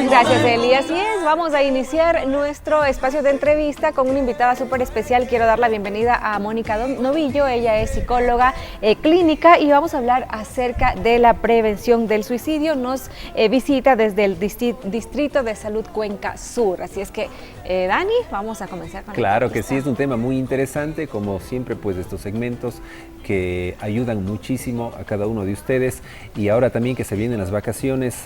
gracias, Eli. Así es, vamos a iniciar nuestro espacio de entrevista con una invitada súper especial. Quiero dar la bienvenida a Mónica Novillo. Ella es psicóloga clínica y vamos a hablar acerca de la prevención del suicidio. Nos visita desde el Distrito de Salud Cuenca Sur. Así es que, Dani, vamos a comenzar con Claro que sí, es un tema muy interesante, como siempre, pues estos segmentos que ayudan muchísimo a cada uno de ustedes. Y ahora también que se vienen las vacaciones,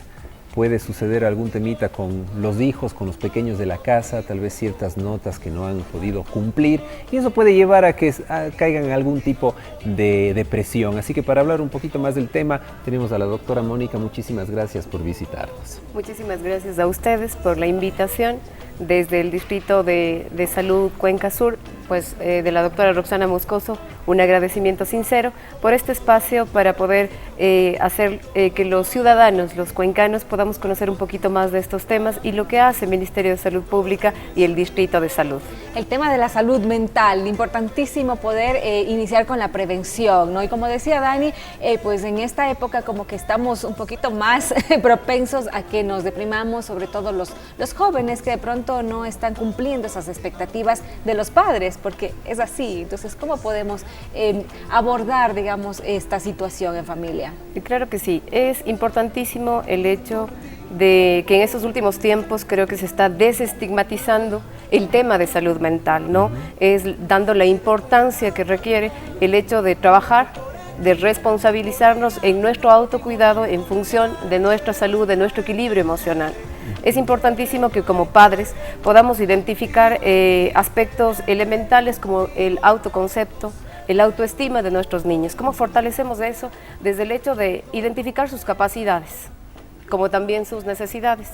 puede suceder algún temita con los hijos, con los pequeños de la casa, tal vez ciertas notas que no han podido cumplir, y eso puede llevar a que caigan en algún tipo de depresión. Así que para hablar un poquito más del tema, tenemos a la doctora Mónica. Muchísimas gracias por visitarnos. Muchísimas gracias a ustedes por la invitación desde el Distrito de Salud Cuenca Sur, pues de la doctora Roxana Moscoso, un agradecimiento sincero por este espacio para poder hacer que los ciudadanos, los cuencanos, podamos conocer un poquito más de estos temas y lo que hace el Ministerio de Salud Pública y el Distrito de Salud. El tema de la salud mental, importantísimo poder iniciar con la prevención, ¿no? Y como decía Dani, pues en esta época como que estamos un poquito más propensos a que nos deprimamos, sobre todo los jóvenes que de pronto no están cumpliendo esas expectativas de los padres, porque es así. Entonces, ¿cómo podemos abordar, digamos, esta situación en familia? Claro que sí, es importantísimo el hecho de que en estos últimos tiempos creo que se está desestigmatizando el tema de salud mental, ¿no? Es dando la importancia que requiere el hecho de trabajar, de responsabilizarnos en nuestro autocuidado en función de nuestra salud, de nuestro equilibrio emocional. Es importantísimo que como padres podamos identificar aspectos elementales como el autoconcepto, el autoestima de nuestros niños. ¿Cómo fortalecemos eso? Desde el hecho de identificar sus capacidades, como también sus necesidades.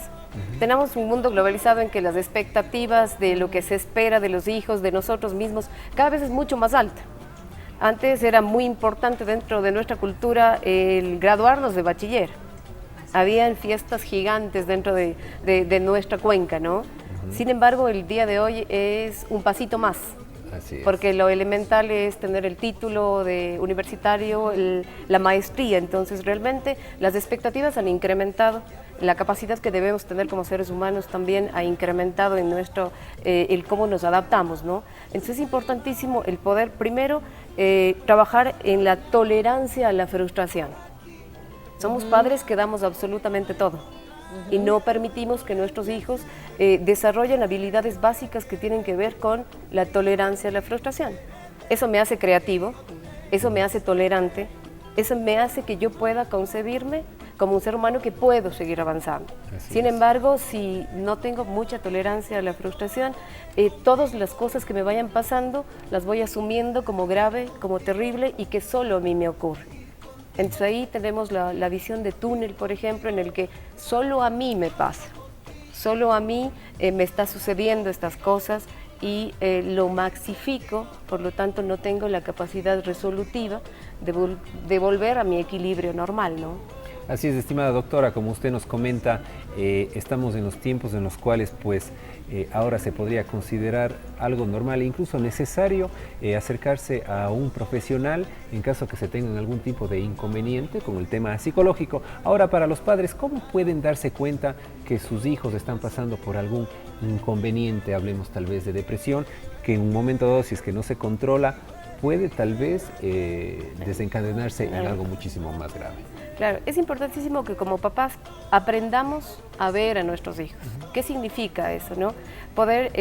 Tenemos un mundo globalizado en que las expectativas de lo que se espera de los hijos, de nosotros mismos, cada vez es mucho más alta. Antes era muy importante dentro de nuestra cultura el graduarnos de bachiller. Habían fiestas gigantes dentro de nuestra cuenca, ¿no? Sin embargo, el día de hoy es un pasito más. Así es. Porque lo elemental es tener el título de universitario, la maestría. Entonces, realmente las expectativas han incrementado. La capacidad que debemos tener como seres humanos también ha incrementado en nuestro, el cómo nos adaptamos, ¿no? Entonces, es importantísimo el poder, primero, trabajar en la tolerancia a la frustración. Somos padres que damos absolutamente todo y no permitimos que nuestros hijos desarrollen habilidades básicas que tienen que ver con la tolerancia a la frustración. Eso me hace creativo, eso me hace tolerante, eso me hace que yo pueda concebirme como un ser humano que puedo seguir avanzando. Sin embargo, si no tengo mucha tolerancia a la frustración, todas las cosas que me vayan pasando las voy asumiendo como grave, como terrible y que solo a mí me ocurre. Entonces ahí tenemos la visión de túnel, por ejemplo, en el que solo a mí me pasa, solo a mí me está sucediendo estas cosas y lo maxifico, por lo tanto no tengo la capacidad resolutiva de volver a mi equilibrio normal, ¿no? Así es, estimada doctora, como usted nos comenta, estamos en los tiempos en los cuales pues ahora se podría considerar algo normal e incluso necesario acercarse a un profesional en caso que se tengan algún tipo de inconveniente con el tema psicológico. Ahora, para los padres, ¿cómo pueden darse cuenta que sus hijos están pasando por algún inconveniente? Hablemos tal vez de depresión, que en un momento dado, si es que no se controla, puede tal vez desencadenarse en algo muchísimo más grave. Claro, es importantísimo que como papás aprendamos a ver a nuestros hijos. ¿Qué significa eso, no? Poder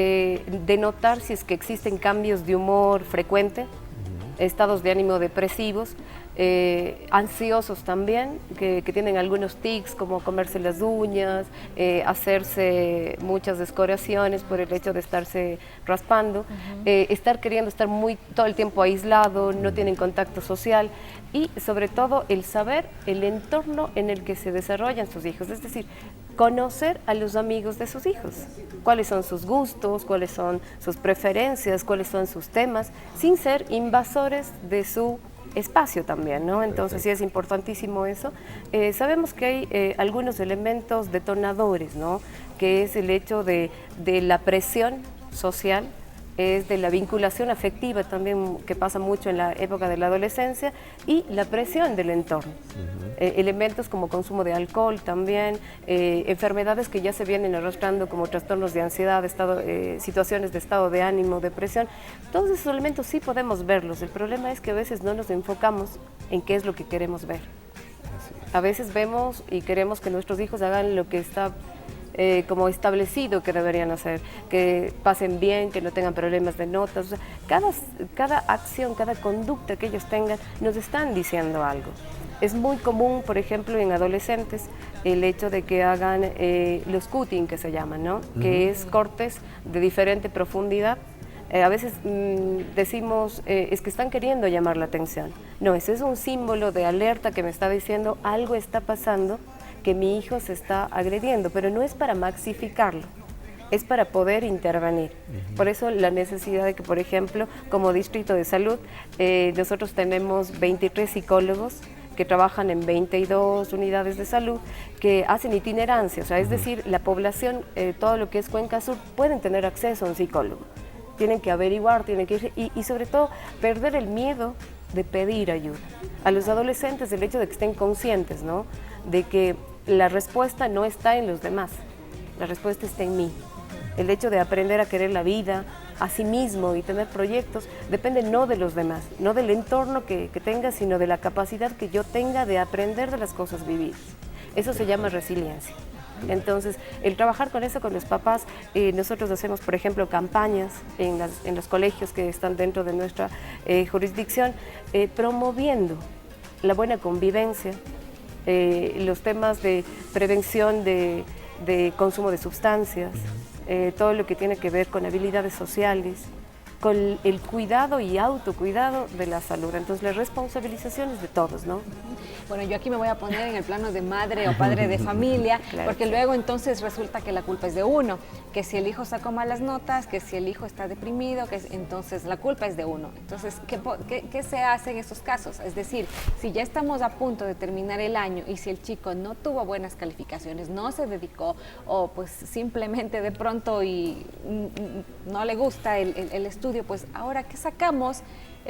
denotar si es que existen cambios de humor frecuente, estados de ánimo depresivos, ansiosos también, que tienen algunos tics como comerse las uñas, hacerse muchas descoloraciones por el hecho de estarse raspando, estar queriendo estar todo el tiempo aislado, no tienen contacto social y sobre todo el saber el entorno en el que se desarrollan sus hijos, es decir, conocer a los amigos de sus hijos, cuáles son sus gustos, cuáles son sus preferencias, cuáles son sus temas, sin ser invasores de su espacio también, ¿no? Entonces sí es importantísimo eso. Sabemos que hay algunos elementos detonadores, ¿no? Que es el hecho de la presión social es de la vinculación afectiva también, que pasa mucho en la época de la adolescencia, y la presión del entorno. Elementos como consumo de alcohol también, enfermedades que ya se vienen arrastrando como trastornos de ansiedad, situaciones de estado de ánimo, depresión. Todos esos elementos sí podemos verlos. El problema es que a veces no nos enfocamos en qué es lo que queremos ver. A veces vemos y queremos que nuestros hijos hagan lo que está como establecido que deberían hacer, que pasen bien, que no tengan problemas de notas. O sea, cada acción, cada conducta que ellos tengan nos están diciendo algo. Es muy común, por ejemplo, en adolescentes, el hecho de que hagan los cutting, que se llaman, ¿no? Que es cortes de diferente profundidad. A veces decimos, es que están queriendo llamar la atención. No, ese es un símbolo de alerta que me está diciendo algo está pasando, que mi hijo se está agrediendo, pero no es para maxificarlo, es para poder intervenir. Por eso la necesidad de que, por ejemplo, como Distrito de Salud, nosotros tenemos 23 psicólogos que trabajan en 22 unidades de salud, que hacen itinerancia, o sea, es decir, la población, todo lo que es Cuenca Sur, pueden tener acceso a un psicólogo. Tienen que averiguar, tienen que ir, y sobre todo perder el miedo de pedir ayuda. A los adolescentes, el hecho de que estén conscientes, ¿no?, de que la respuesta no está en los demás, la respuesta está en mí. El hecho de aprender a querer la vida, a sí mismo y tener proyectos, depende no de los demás, no del entorno que tenga, sino de la capacidad que yo tenga de aprender de las cosas vividas. Eso se llama resiliencia. Entonces, el trabajar con eso, con los papás, nosotros hacemos, por ejemplo, campañas en los colegios que están dentro de nuestra jurisdicción, promoviendo la buena convivencia, los temas de prevención de consumo de sustancias, todo lo que tiene que ver con habilidades sociales, con el cuidado y autocuidado de la salud. Entonces, la responsabilización es de todos, ¿no? Bueno, yo aquí me voy a poner en el plano de madre o padre de familia, Claro, porque luego entonces resulta que la culpa es de uno, que si el hijo sacó malas notas, que si el hijo está deprimido, entonces la culpa es de uno. Entonces, ¿qué se hace en estos casos? Es decir, si ya estamos a punto de terminar el año y si el chico no tuvo buenas calificaciones, no se dedicó o pues simplemente de pronto y no le gusta el estudio, pues ahora ¿qué sacamos?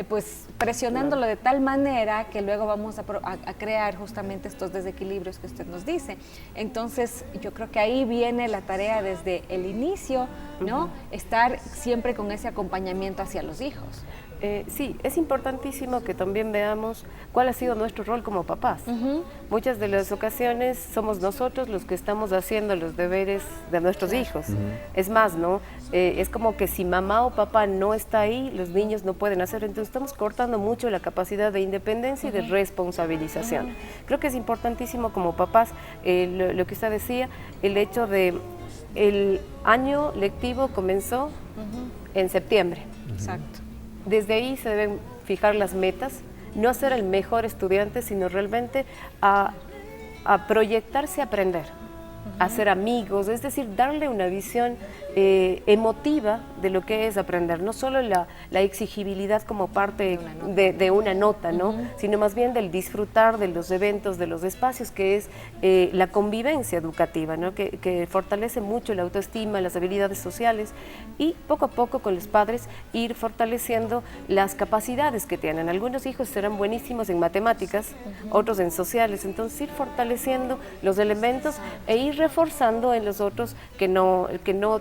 Pues presionándolo de tal manera que luego vamos a crear justamente estos desequilibrios que usted nos dice. Entonces, yo creo que ahí viene la tarea desde el inicio, ¿no? Estar siempre con ese acompañamiento hacia los hijos. Sí, es importantísimo que también veamos cuál ha sido nuestro rol como papás. Muchas de las ocasiones somos nosotros los que estamos haciendo los deberes de nuestros hijos. Es más, ¿no? Es como que si mamá o papá no está ahí, los niños no pueden hacer. Entonces estamos cortando mucho la capacidad de independencia y de responsabilización. Creo que es importantísimo como papás, lo que usted decía, el hecho de el año lectivo comenzó en septiembre. Exacto. Desde ahí se deben fijar las metas, no ser el mejor estudiante, sino realmente a proyectarse a aprender, a ser amigos, es decir, darle una visión emotiva de lo que es aprender, no solo la exigibilidad como parte de una nota, ¿no? Sino más bien del disfrutar de los eventos, de los espacios, que es la convivencia educativa, ¿no? Que fortalece mucho la autoestima, las habilidades sociales, y poco a poco con los padres ir fortaleciendo las capacidades que tienen. Algunos hijos serán buenísimos en matemáticas, otros en sociales, entonces ir fortaleciendo los elementos e ir reforzando en los otros que no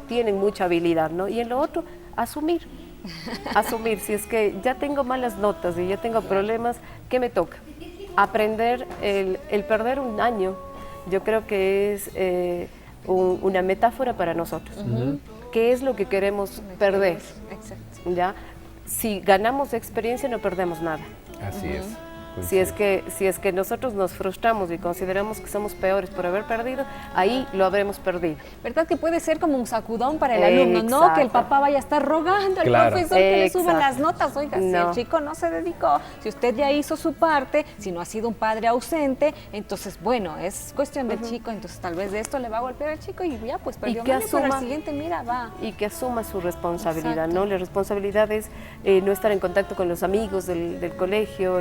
tienen mucha habilidad, ¿no? Y en lo otro, asumir, si es que ya tengo malas notas y ya tengo problemas, ¿qué me toca? Aprender, el perder un año, yo creo que es una metáfora para nosotros. ¿Qué es lo que queremos perder? Exacto. ¿Ya? Si ganamos experiencia, no perdemos nada. Así es. Si es que nosotros nos frustramos y consideramos que somos peores por haber perdido, ahí lo habremos perdido. ¿Verdad que puede ser como un sacudón para el alumno? No que el papá vaya a estar rogando al profesor que le suba las notas. Oiga, si el chico no se dedicó, si usted ya hizo su parte, si no ha sido un padre ausente, entonces, bueno, es cuestión del chico, entonces tal vez de esto le va a golpear al chico y ya, pues perdió un año, pero al siguiente, mira, va. Y que asuma su responsabilidad, Exacto. ¿no? La responsabilidad es no estar en contacto con los amigos del colegio,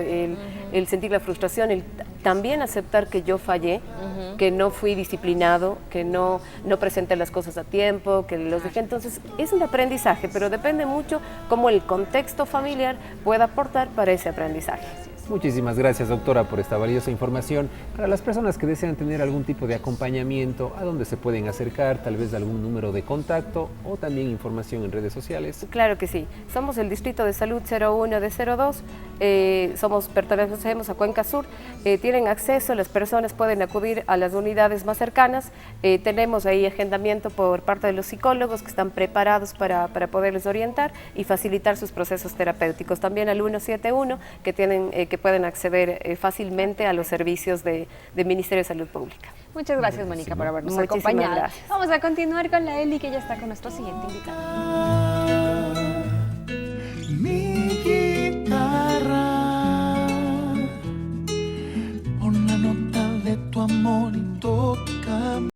el sentir la frustración, el también aceptar que yo fallé, que no fui disciplinado, que no presenté las cosas a tiempo, que los dejé. Entonces, es un aprendizaje, pero depende mucho cómo el contexto familiar pueda aportar para ese aprendizaje. Muchísimas gracias, doctora, por esta valiosa información. Para las personas que desean tener algún tipo de acompañamiento, ¿a dónde se pueden acercar? Tal vez algún número de contacto o también información en redes sociales. Claro que sí. Somos el Distrito de Salud 01 de 02, pertenecemos a Cuenca Sur. Tienen acceso, las personas pueden acudir a las unidades más cercanas. Tenemos ahí agendamiento por parte de los psicólogos que están preparados para poderles orientar y facilitar sus procesos terapéuticos. También al 171 que pueden acceder fácilmente a los servicios del Ministerio de Salud Pública. Muchas gracias, Mónica, por habernos Muchísimas acompañado. gracias. Vamos a continuar con la Eli, que ya está con nuestro siguiente invitado.